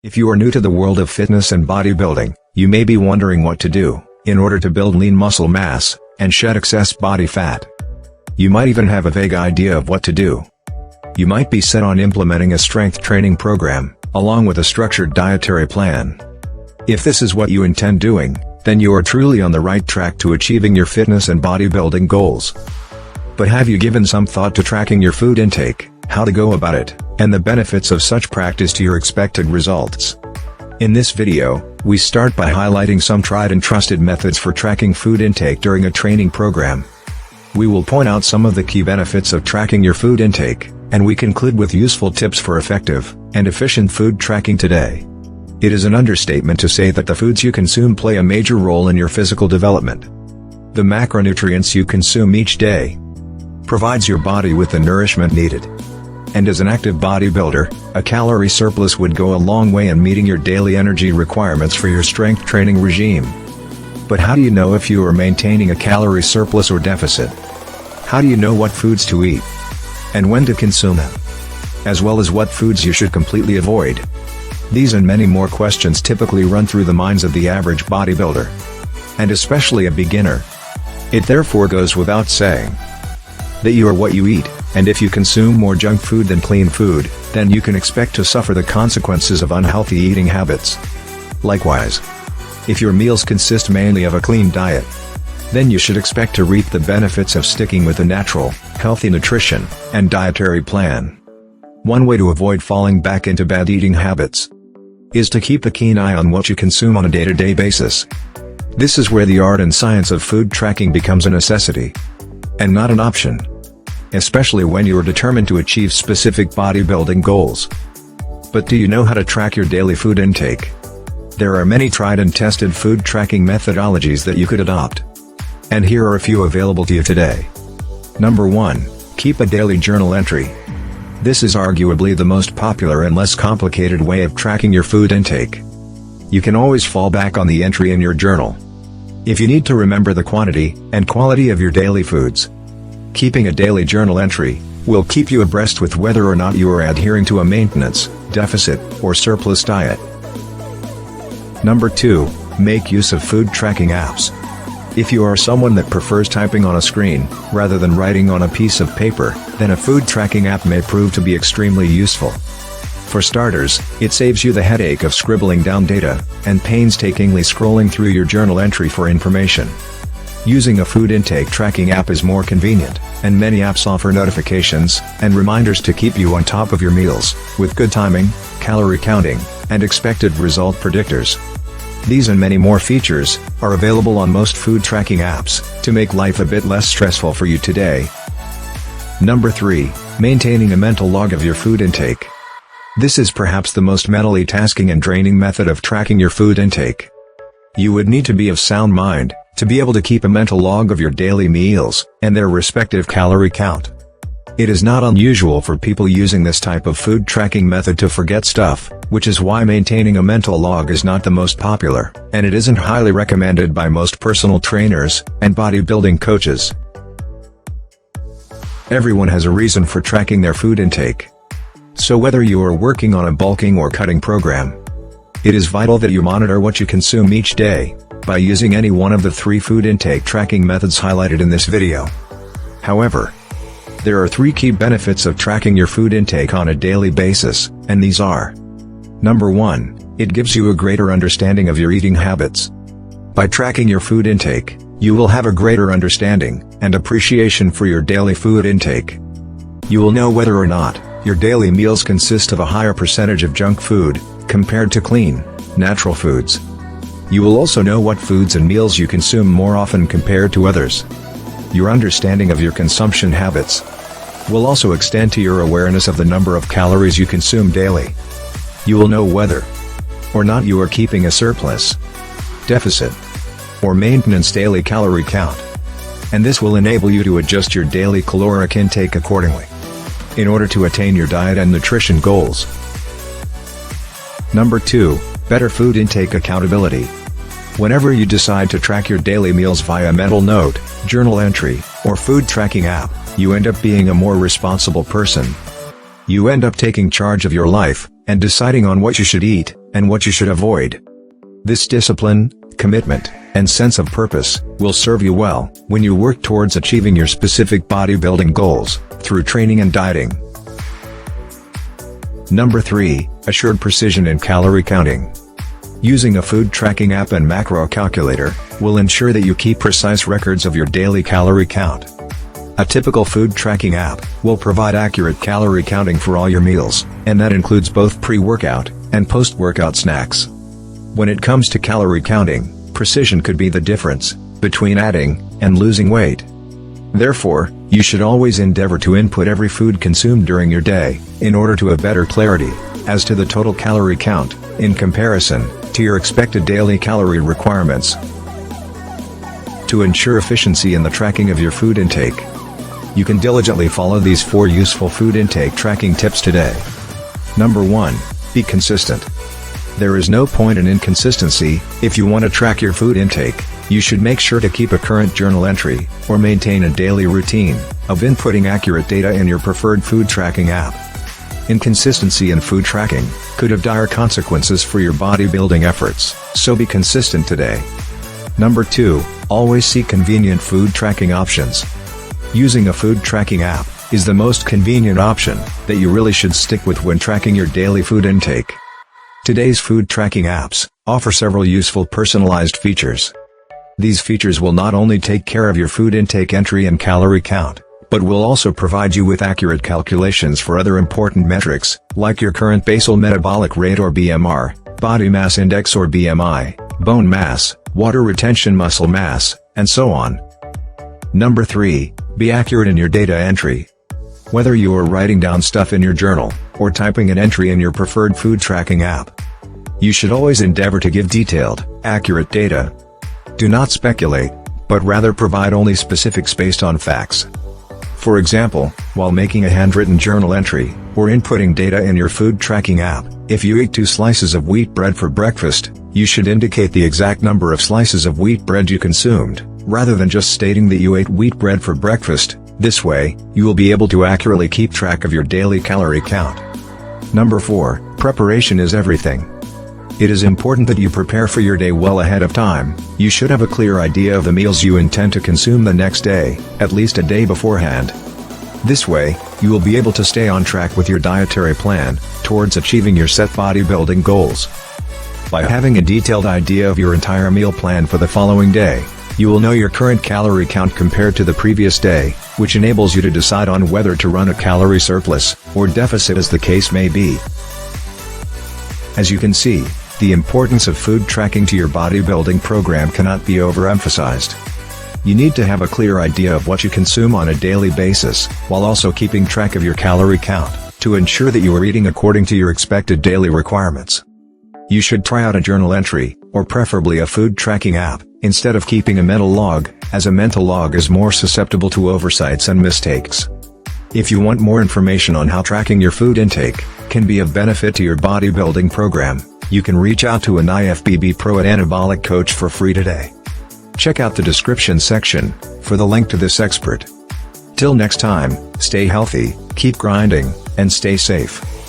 If you are new to the world of fitness and bodybuilding, you may be wondering what to do in order to build lean muscle mass and shed excess body fat. You might even have a vague idea of what to do. You might be set on implementing a strength training program, along with a structured dietary plan. If this is what you intend doing, then you are truly on the right track to achieving your fitness and bodybuilding goals. But have you given some thought to tracking your food intake, how to go about it, and the benefits of such practice to your expected results? In this video, we start by highlighting some tried and trusted methods for tracking food intake during a training program. We will point out some of the key benefits of tracking your food intake, and we conclude with useful tips for effective and efficient food tracking today. It is an understatement to say that the foods you consume play a major role in your physical development. The macronutrients you consume each day provides your body with the nourishment needed. And as an active bodybuilder, a calorie surplus would go a long way in meeting your daily energy requirements for your strength training regime. But how do you know if you are maintaining a calorie surplus or deficit? How do you know what foods to eat and when to consume them, as well as what foods you should completely avoid? These and many more questions typically run through the minds of the average bodybuilder, and especially a beginner. It therefore goes without saying that you are what you eat, and if you consume more junk food than clean food, then you can expect to suffer the consequences of unhealthy eating habits. Likewise, if your meals consist mainly of a clean diet, then you should expect to reap the benefits of sticking with a natural, healthy nutrition and dietary plan. One way to avoid falling back into bad eating habits is to keep a keen eye on what you consume on a day-to-day basis. This is where the art and science of food tracking becomes a necessity, and not an option, especially when you are determined to achieve specific bodybuilding goals. But do you know how to track your daily food intake? There are many tried and tested food tracking methodologies that you could adopt, and here are a few available to you today. Number 1. Keep a daily journal entry. This is arguably the most popular and less complicated way of tracking your food intake. You can always fall back on the entry in your journal if you need to remember the quantity and quality of your daily foods. Keeping a daily journal entry will keep you abreast with whether or not you are adhering to a maintenance, deficit, or surplus diet. Number 2. Make use of food tracking apps. If you are someone that prefers typing on a screen, rather than writing on a piece of paper, then a food tracking app may prove to be extremely useful. For starters, it saves you the headache of scribbling down data, and painstakingly scrolling through your journal entry for information. Using a food intake tracking app is more convenient, and many apps offer notifications and reminders to keep you on top of your meals, with good timing, calorie counting, and expected result predictors. These and many more features are available on most food tracking apps to make life a bit less stressful for you today. Number 3. Maintaining a mental log of your food intake. This is perhaps the most mentally tasking and draining method of tracking your food intake. You would need to be of sound mind to be able to keep a mental log of your daily meals and their respective calorie count. It is not unusual for people using this type of food tracking method to forget stuff, which is why maintaining a mental log is not the most popular, and it isn't highly recommended by most personal trainers and bodybuilding coaches. Everyone has a reason for tracking their food intake. So whether you are working on a bulking or cutting program, it is vital that you monitor what you consume each day by using any one of the 3 food intake tracking methods highlighted in this video. However, there are 3 key benefits of tracking your food intake on a daily basis, and these are: Number 1, it gives you a greater understanding of your eating habits. By tracking your food intake, you will have a greater understanding and appreciation for your daily food intake. You will know whether or not your daily meals consist of a higher percentage of junk food compared to clean, natural foods. You will also know what foods and meals you consume more often compared to others. Your understanding of your consumption habits will also extend to your awareness of the number of calories you consume daily. You will know whether or not you are keeping a surplus, deficit, or maintenance daily calorie count. And this will enable you to adjust your daily caloric intake accordingly in order to attain your diet and nutrition goals. Number 2, better food intake accountability. Whenever you decide to track your daily meals via mental note, journal entry, or food tracking app, you end up being a more responsible person. You end up taking charge of your life, and deciding on what you should eat, and what you should avoid. This discipline, commitment, and sense of purpose will serve you well when you work towards achieving your specific bodybuilding goals through training and dieting. Number 3, assured precision in calorie counting. Using a food tracking app and macro calculator will ensure that you keep precise records of your daily calorie count. A typical food tracking app will provide accurate calorie counting for all your meals, and that includes both pre-workout and post-workout snacks. When it comes to calorie counting, precision could be the difference between adding and losing weight. Therefore, you should always endeavor to input every food consumed during your day, in order to have better clarity as to the total calorie count, in comparison to your expected daily calorie requirements. To ensure efficiency in the tracking of your food intake, you can diligently follow these 4 useful food intake tracking tips today. Number 1, be consistent. There is no point in inconsistency. If you want to track your food intake, you should make sure to keep a current journal entry, or maintain a daily routine of inputting accurate data in your preferred food tracking app. Inconsistency in food tracking could have dire consequences for your bodybuilding efforts, so be consistent today. Number 2, always seek convenient food tracking options. Using a food tracking app is the most convenient option that you really should stick with when tracking your daily food intake. Today's food tracking apps offer several useful personalized features. These features will not only take care of your food intake entry and calorie count, but will also provide you with accurate calculations for other important metrics, like your current basal metabolic rate or BMR, body mass index or BMI, bone mass, water retention, muscle mass, and so on. Number 3, be accurate in your data entry. Whether you are writing down stuff in your journal, or typing an entry in your preferred food tracking app, you should always endeavor to give detailed, accurate data. Do not speculate, but rather provide only specifics based on facts. For example, while making a handwritten journal entry, or inputting data in your food tracking app, if you ate 2 slices of wheat bread for breakfast, you should indicate the exact number of slices of wheat bread you consumed, rather than just stating that you ate wheat bread for breakfast. This way, you will be able to accurately keep track of your daily calorie count. Number 4, preparation is everything. It is important that you prepare for your day well ahead of time. You should have a clear idea of the meals you intend to consume the next day, at least a day beforehand. This way, you will be able to stay on track with your dietary plan towards achieving your set bodybuilding goals. By having a detailed idea of your entire meal plan for the following day, you will know your current calorie count compared to the previous day, which enables you to decide on whether to run a calorie surplus or deficit as the case may be. As you can see, the importance of food tracking to your bodybuilding program cannot be overemphasized. You need to have a clear idea of what you consume on a daily basis, while also keeping track of your calorie count, to ensure that you are eating according to your expected daily requirements. You should try out a journal entry, or preferably a food tracking app, instead of keeping a mental log, as a mental log is more susceptible to oversights and mistakes. If you want more information on how tracking your food intake can be of benefit to your bodybuilding program, you can reach out to an IFBB Pro at Anabolic Coach for free today. Check out the description section for the link to this expert. Till next time, stay healthy, keep grinding, and stay safe.